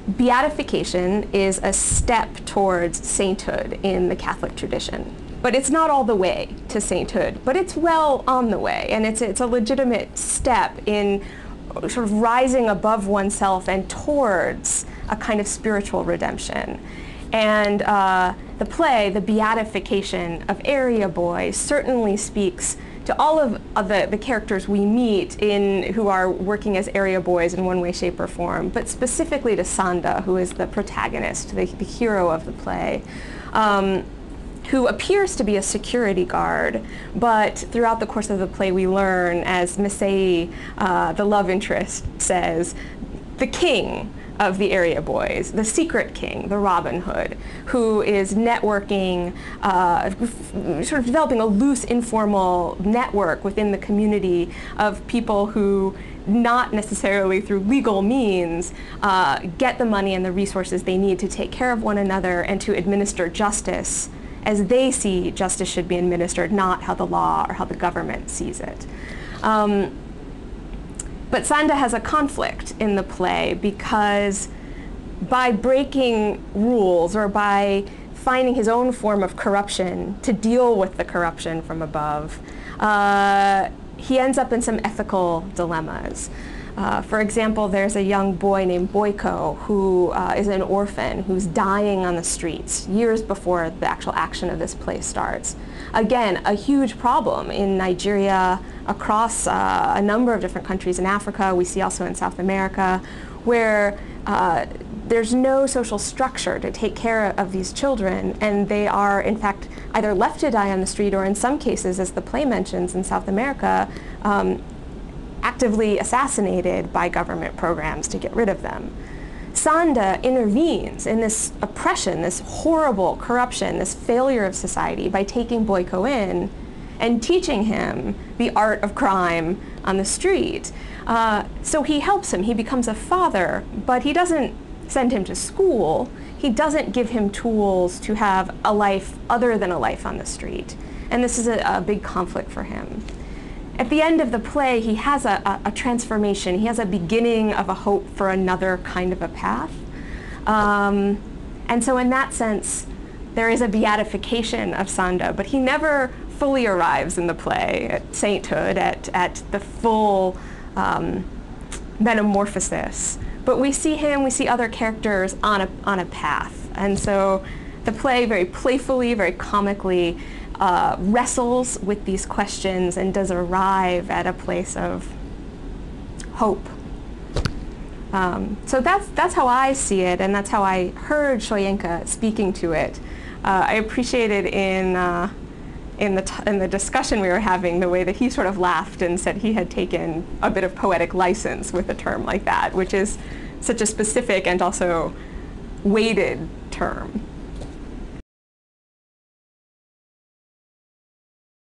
Beatification is a step towards sainthood in the Catholic tradition. But it's not all the way to sainthood, but it's well on the way, and it's a legitimate step in sort of rising above oneself and towards a kind of spiritual redemption. And the play, The Beatification of Area Boy, certainly speaks to all of the characters we meet who are working as area boys in one way, shape, or form, but specifically to Sanda, who is the protagonist, the hero of the play, who appears to be a security guard, but throughout the course of the play we learn, as Misei, the love interest, says, the king of the area boys, the secret king, the Robin Hood, who is networking, sort of developing a loose, informal network within the community of people who, not necessarily through legal means, get the money and the resources they need to take care of one another and to administer justice as they see justice should be administered, not how the law or how the government sees it. But Sanda has a conflict in the play because by breaking rules or by finding his own form of corruption to deal with the corruption from above, he ends up in some ethical dilemmas. For example, there's a young boy named Boyko who is an orphan who's dying on the streets years before the actual action of this play starts. Again, a huge problem in Nigeria, across a number of different countries in Africa. We see also in South America, where there's no social structure to take care of these children, and they are, in fact, either left to die on the street or, in some cases, as the play mentions in South America, actively assassinated by government programs to get rid of them. Sanda intervenes in this oppression, this horrible corruption, this failure of society by taking Boyko in and teaching him the art of crime on the street. So he helps him, he becomes a father, but he doesn't send him to school. He doesn't give him tools to have a life other than a life on the street. And this is a big conflict for him. At the end of the play, he has a transformation. He has a beginning of a hope for another kind of a path. And so in that sense, there is a beatification of Sanda, but he never fully arrives in the play at sainthood, at the full metamorphosis. But we see him, we see other characters on a path. And so the play very playfully, very comically wrestles with these questions and does arrive at a place of hope. So that's how I see it, and that's how I heard Soyinka speaking to it. I appreciated in the discussion we were having the way that he sort of laughed and said he had taken a bit of poetic license with a term like that, which is such a specific and also weighted term.